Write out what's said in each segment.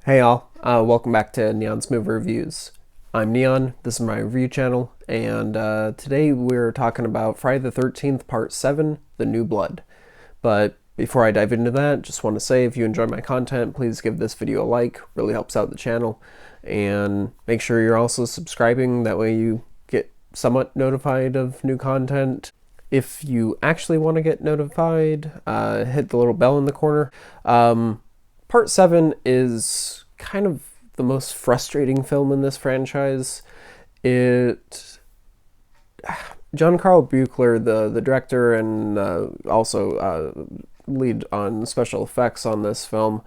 Hey all, welcome back to Neon's Movie Reviews. I'm Neon, this is my review channel, and today we're talking about Friday the 13th Part 7, The New Blood. But before I dive into that, just want to say if you enjoy my content, please give this video a like, really helps out the channel, and make sure you're also subscribing, that way you get somewhat notified of new content. If you actually want to get notified, hit the little bell in the corner. Part 7 is kind of the most frustrating film in this franchise. John-Carl Buechler, the director and also lead on special effects on this film,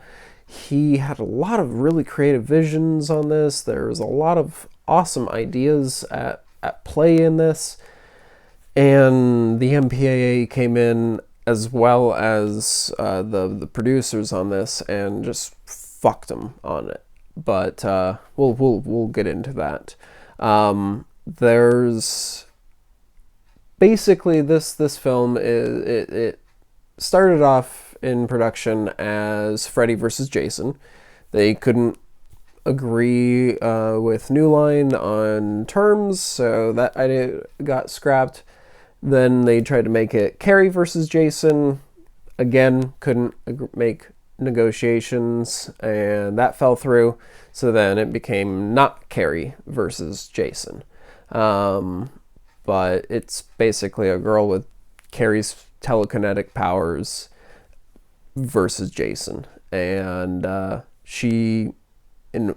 he had a lot of really creative visions on this. There's a lot of awesome ideas at play in this. And the MPAA came in as well as the producers on this and just fucked them on it. But we'll get into that. There's basically this film it started off in production as Freddy versus Jason. They couldn't agree with New Line on terms, so that idea got scrapped. Then they tried to make it Carrie versus Jason. Again, couldn't make negotiations, and that fell through. So then it became not Carrie versus Jason. But it's basically a girl with Carrie's telekinetic powers versus Jason. And she, in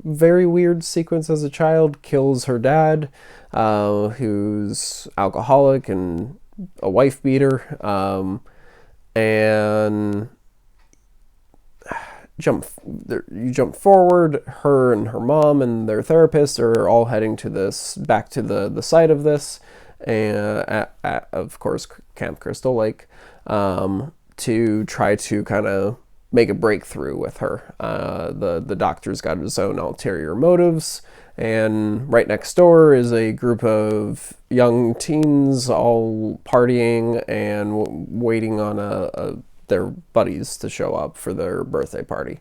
very weird sequence as a child, kills her dad, who's alcoholic and a wife beater, and you jump forward, her and her mom and their therapist are all heading back to the site of this, and at of course Camp Crystal Lake, to try to kind of make a breakthrough with her. The doctor's got his own ulterior motives, and right next door is a group of young teens all partying and waiting on their buddies to show up for their birthday party.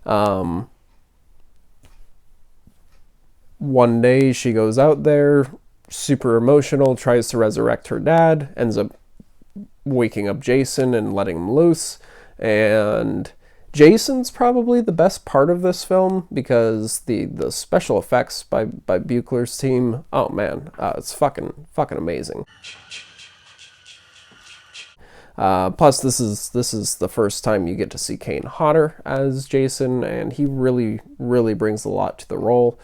One day she goes out there, super emotional, tries to resurrect her dad, ends up waking up Jason and letting him loose. And Jason's probably the best part of this film, because the special effects by Buechler's team, oh man, it's fucking amazing. Plus, this is the first time you get to see Kane Hodder as Jason, and he really brings a lot to the role.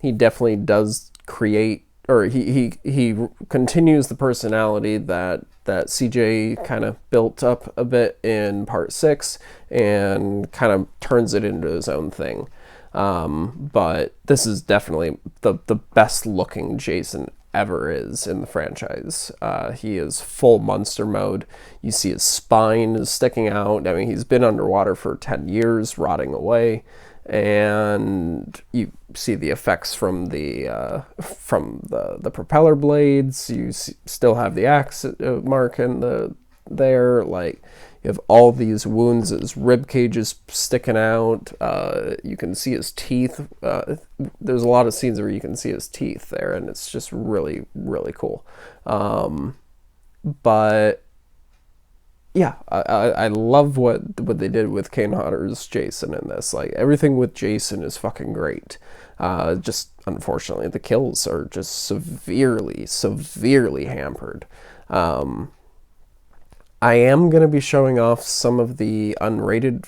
He definitely does create, or he continues the personality that CJ kind of built up a bit in Part 6 and kind of turns it into his own thing. But this is definitely the best looking Jason ever is in the franchise. He is full monster mode. You see his spine is sticking out. I mean, he's been underwater for 10 years, rotting away. And you see the effects from the propeller blades. You still have the axe mark in there. Like, you have all these wounds. His rib cage is sticking out. You can see his teeth. There's a lot of scenes where you can see his teeth there, and it's just really cool. But yeah, I love what they did with Kane Hodder's Jason in this. Like, everything with Jason is fucking great. Just unfortunately, the kills are just severely hampered. I am going to be showing off some of the unrated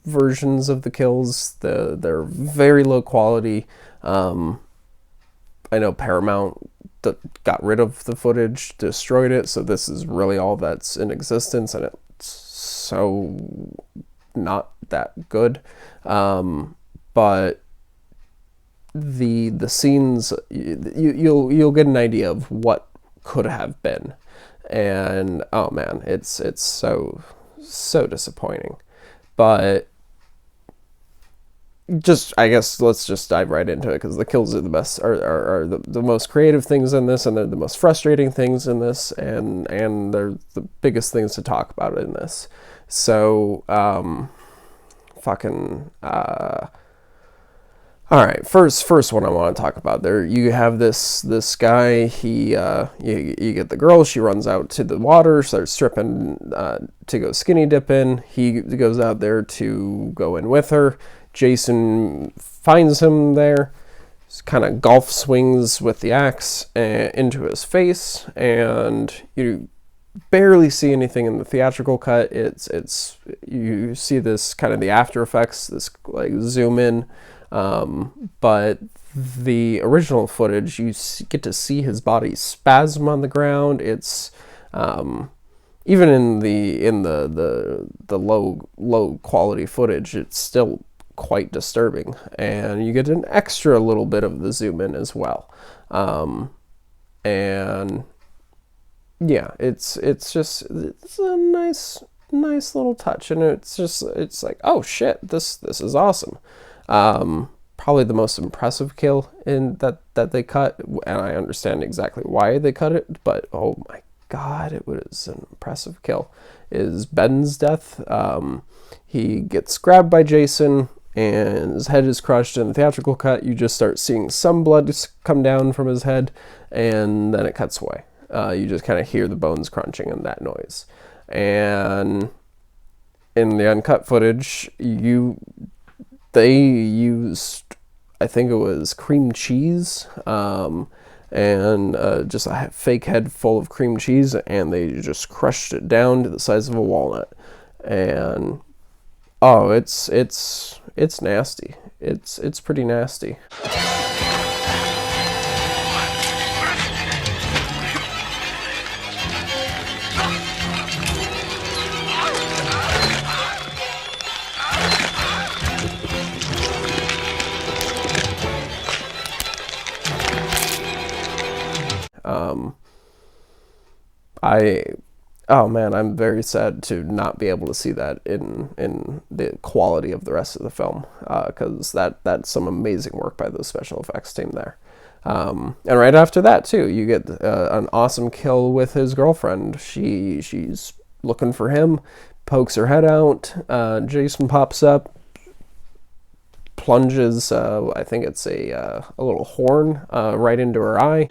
versions of the kills. They're very low quality. I know Paramount got rid of the footage, destroyed it, so this is really all that's in existence, and it's so not that good. But the scenes, you'll get an idea of what could have been, and oh man, it's so disappointing. But I guess let's just dive right into it, because the kills are the best, are the most creative things in this, and they're the most frustrating things in this, and they're the biggest things to talk about in this. So, all right, first one I want to talk about. There, you have this guy. You get the girl. She runs out to the water, starts stripping to go skinny dipping. He goes out there to go in with her. Jason finds him there, kind of golf swings with the axe into his face, and you barely see anything in the theatrical cut. It's you see this kind of the after effects, this like zoom in. But the original footage, you get to see his body spasm on the ground. It's even in the low quality footage, it's still quite disturbing, and you get an extra little bit of the zoom in as well. And yeah, it's a nice little touch, and it's like, oh shit, this is awesome. Probably the most impressive kill in that they cut, and I understand exactly why they cut it, but oh my god, it was an impressive kill, is Ben's death. He gets grabbed by Jason, and his head is crushed. In the theatrical cut, you just start seeing some blood come down from his head, and then it cuts away. You just kind of hear the bones crunching and that noise. And in the uncut footage, they used, I think it was cream cheese, and just a fake head full of cream cheese, and they just crushed it down to the size of a walnut. And oh, it's nasty. It's pretty nasty. Oh man, I'm very sad to not be able to see that in the quality of the rest of the film, because that's some amazing work by the special effects team there. And right after that too, you get an awesome kill with his girlfriend. She's looking for him, pokes her head out. Jason pops up, plunges, I think it's a little horn right into her eye.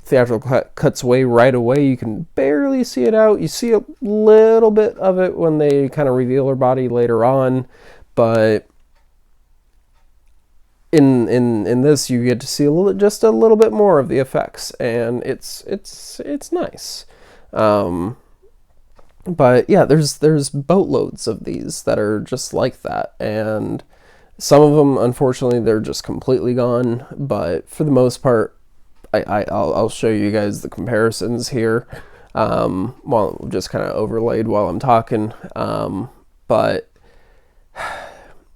Theatrical cut cuts away right away. You can barely see it out. You see a little bit of it when they kind of reveal her body later on, but in this you get to see just a little bit more of the effects, and it's nice. But yeah, there's boatloads of these that are just like that, and some of them, unfortunately, they're just completely gone. But for the most part, I'll show you guys the comparisons here, while just kind of overlaid while I'm talking. But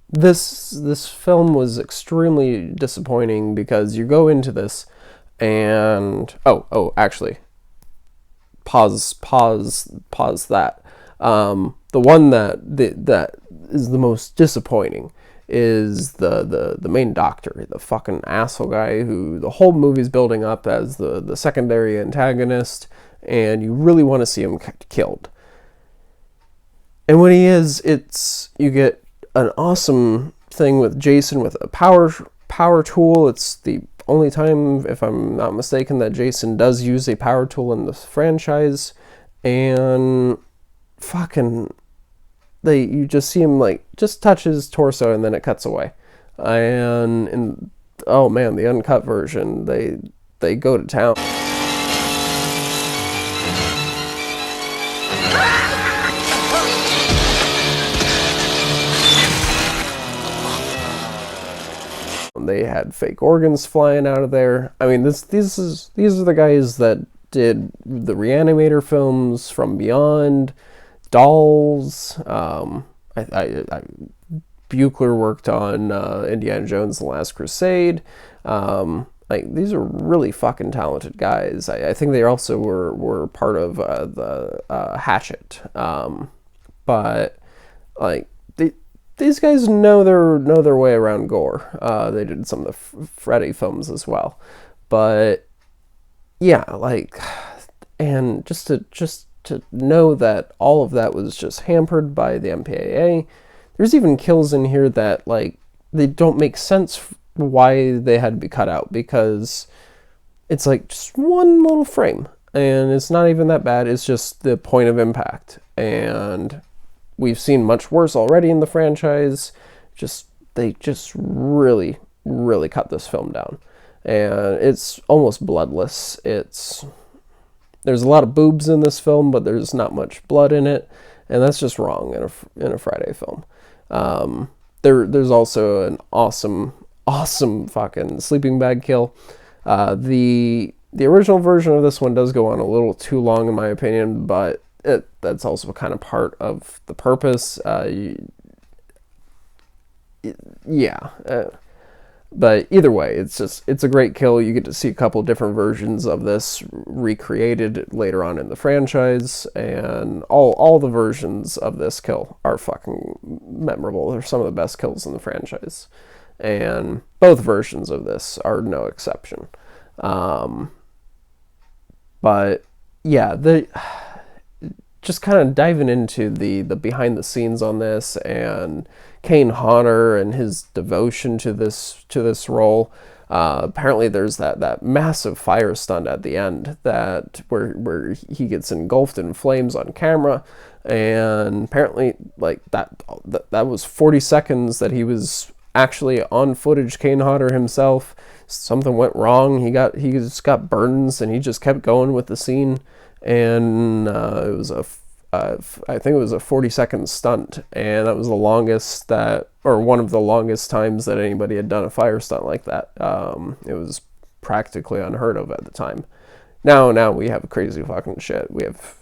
this film was extremely disappointing, because you go into this and actually pause that. The one that is the most disappointing is the main doctor, the fucking asshole guy who the whole movie's building up as the secondary antagonist, and you really want to see him killed. And when he is, you get an awesome thing with Jason with a power tool. It's the only time, if I'm not mistaken, that Jason does use a power tool in the franchise, and fucking you just see him just touch his torso, and then it cuts away. And oh man, the uncut version, they go to town. They had fake organs flying out of there. I mean, these are the guys that did the Reanimator films, From Beyond, Dolls. Buechler worked on Indiana Jones and the Last Crusade. These are really fucking talented guys. I think they also were part of the Hatchet. But these guys know their way around gore. They did some of the Freddy films as well. But yeah, like, and just to know that all of that was just hampered by the MPAA. There's even kills in here that, like, they don't make sense why they had to be cut out, because it's like just one little frame and it's not even that bad. It's just the point of impact, and we've seen much worse already in the franchise. They just really cut this film down, and it's almost bloodless. There's a lot of boobs in this film, but there's not much blood in it, and that's just wrong in a Friday film. There's also an awesome fucking sleeping bag kill. The original version of this one does go on a little too long, in my opinion, but that's also kind of part of the purpose. But either way, it's a great kill. You get to see a couple different versions of this recreated later on in the franchise, and all the versions of this kill are fucking memorable. They're some of the best kills in the franchise, and both versions of this are no exception. But yeah, just kind of diving into the behind the scenes on this, and Kane Hodder and his devotion to this role. Apparently there's that massive fire stunt at the end where he gets engulfed in flames on camera, and apparently like that was 40 seconds that he was actually on footage. Kane Hodder himself, something went wrong. He just got burns, and he just kept going with the scene, and it was I think it was a 40-second stunt, and that was the longest one of the longest times that anybody had done a fire stunt like that. It was practically unheard of at the time. Now we have crazy fucking shit. We have,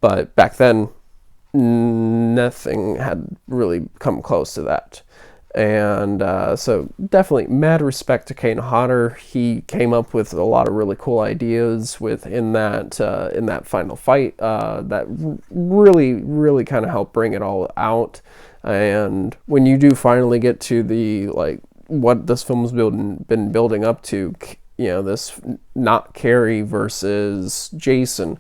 but back then, nothing had really come close to that. And so definitely mad respect to Kane Hodder. He came up with a lot of really cool ideas in that final fight that really kind of helped bring it all out. And when you do finally get to the, like, what this film's been building up to, this not Carrie versus Jason,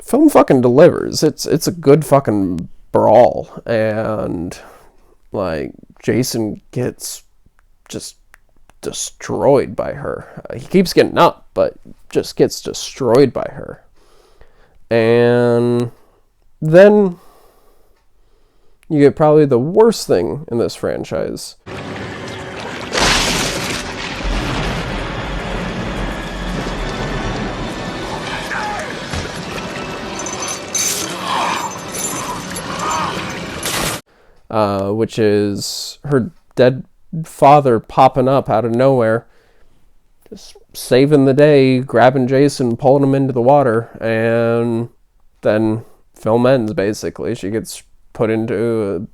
film fucking delivers. It's a good fucking brawl, and like Jason gets just destroyed by her. He keeps getting up, but just gets destroyed by her. And then you get probably the worst thing in this franchise. Which is her dead father popping up out of nowhere, just saving the day, grabbing Jason, pulling him into the water, and then film ends, basically. She gets put onto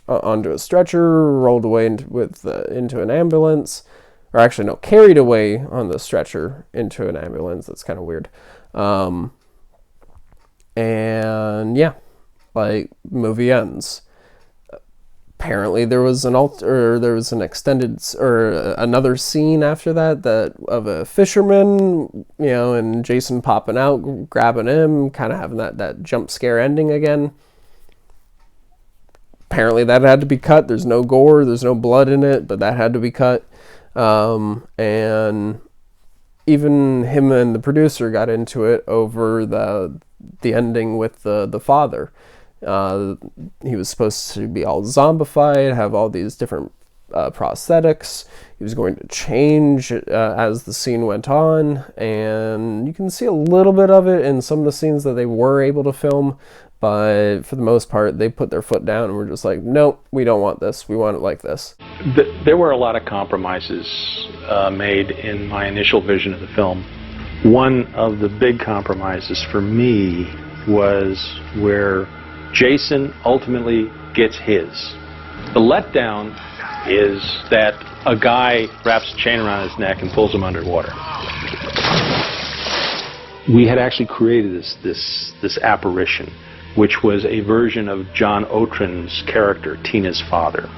a stretcher, rolled away into an ambulance, or actually no, carried away on the stretcher into an ambulance. That's kind of weird. And yeah, like, movie ends. Apparently there was an extended or another scene after that of a fisherman, and Jason popping out, grabbing him, kind of having that jump scare ending again. Apparently that had to be cut. There's no gore, there's no blood in it, but that had to be cut. And even him and the producer got into it over the ending with the father. He was supposed to be all zombified, have all these different prosthetics. He was going to change as the scene went on, and you can see a little bit of it in some of the scenes that they were able to film, but for the most part, they put their foot down and were just like, nope, we don't want this. We want it like this. There were a lot of compromises made in my initial vision of the film. One of the big compromises for me was where Jason ultimately gets his. The letdown is that a guy wraps a chain around his neck and pulls him underwater. We had actually created this apparition, which was a version of John Otryn's character, Tina's father.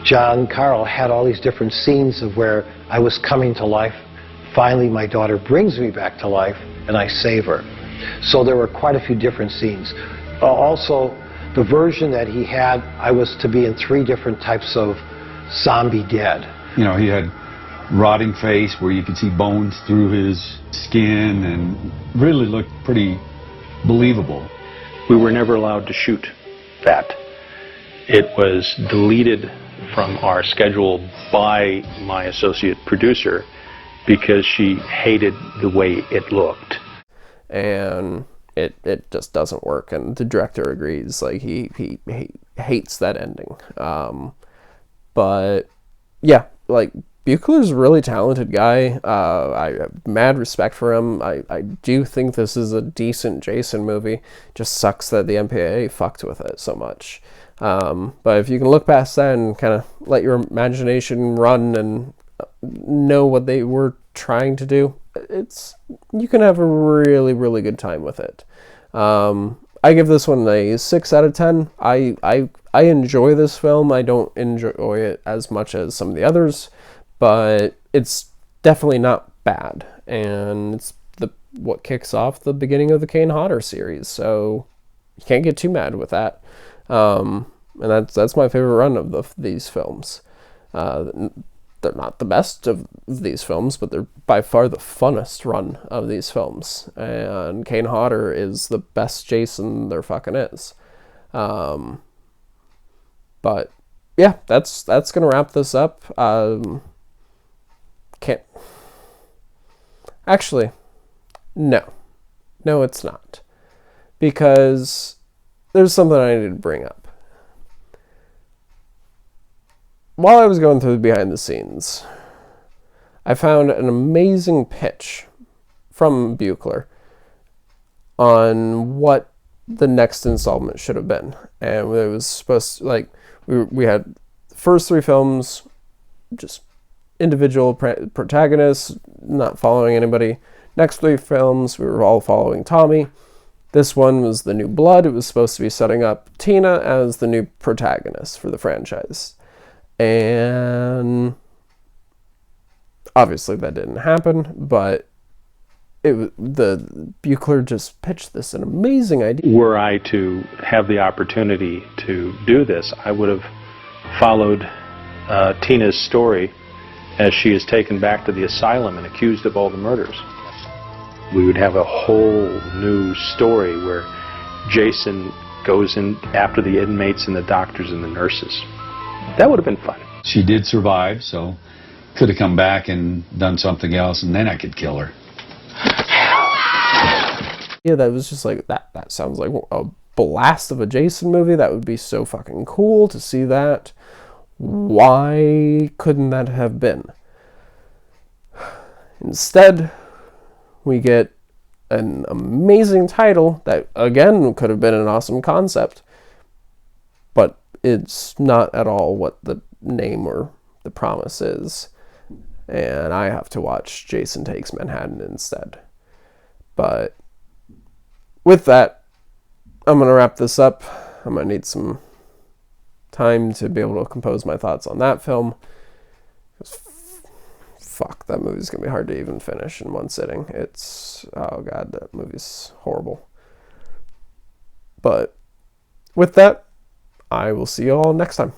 John Carl had all these different scenes of where I was coming to life. Finally, my daughter brings me back to life, and I save her. So there were quite a few different scenes. Also, the version that he had, I was to be in 3 different types of zombie dead. You know, he had rotting face where you could see bones through his skin and really looked pretty believable. We were never allowed to shoot that. It was deleted from our schedule by my associate producer because she hated the way it looked. And it just doesn't work, and the director agrees. Like, he hates that ending. But yeah, like, Buechler's a really talented guy. I have mad respect for him. I do think this is a decent Jason movie. Just sucks that the MPAA fucked with it so much. But if you can look past that and kind of let your imagination run and know what they were trying to do, you can have a really, really good time with it. I give this one a 6 out of 10. I enjoy this film. I don't enjoy it as much as some of the others, but it's definitely not bad. And it's what kicks off the beginning of the Kane Hodder series, so you can't get too mad with that. And that's my favorite run of these films. They're not the best of these films, but they're by far the funnest run of these films. And Kane Hodder is the best Jason there fucking is. But yeah, that's gonna wrap this up. Actually, no, it's not, because there's something I need to bring up. While I was going through the behind the scenes, I found an amazing pitch from Buechler on what the next installment should have been. And it was supposed to, like, we had the first 3 films, just individual protagonists, not following anybody. Next 3 films, we were all following Tommy. This one was the new blood. It was supposed to be setting up Tina as the new protagonist for the franchise. And obviously that didn't happen, but the Buechler just pitched this an amazing idea. Were I to have the opportunity to do this, I would have followed Tina's story as she is taken back to the asylum and accused of all the murders. We would have a whole new story where Jason goes in after the inmates and the doctors and the nurses. That would have been fun. She did survive, so could have come back and done something else, and then I could kill her. Yeah, that was just like, that sounds like a blast of a Jason movie. That would be so fucking cool to see that. Why couldn't that have been? Instead, we get an amazing title that, again, could have been an awesome concept, but it's not at all what the name or the promise is. And I have to watch Jason Takes Manhattan instead. But with that, I'm going to wrap this up. I'm going to need some time to be able to compose my thoughts on that film. Fuck, that movie's going to be hard to even finish in one sitting. Oh god, that movie's horrible. But with that, I will see you all next time.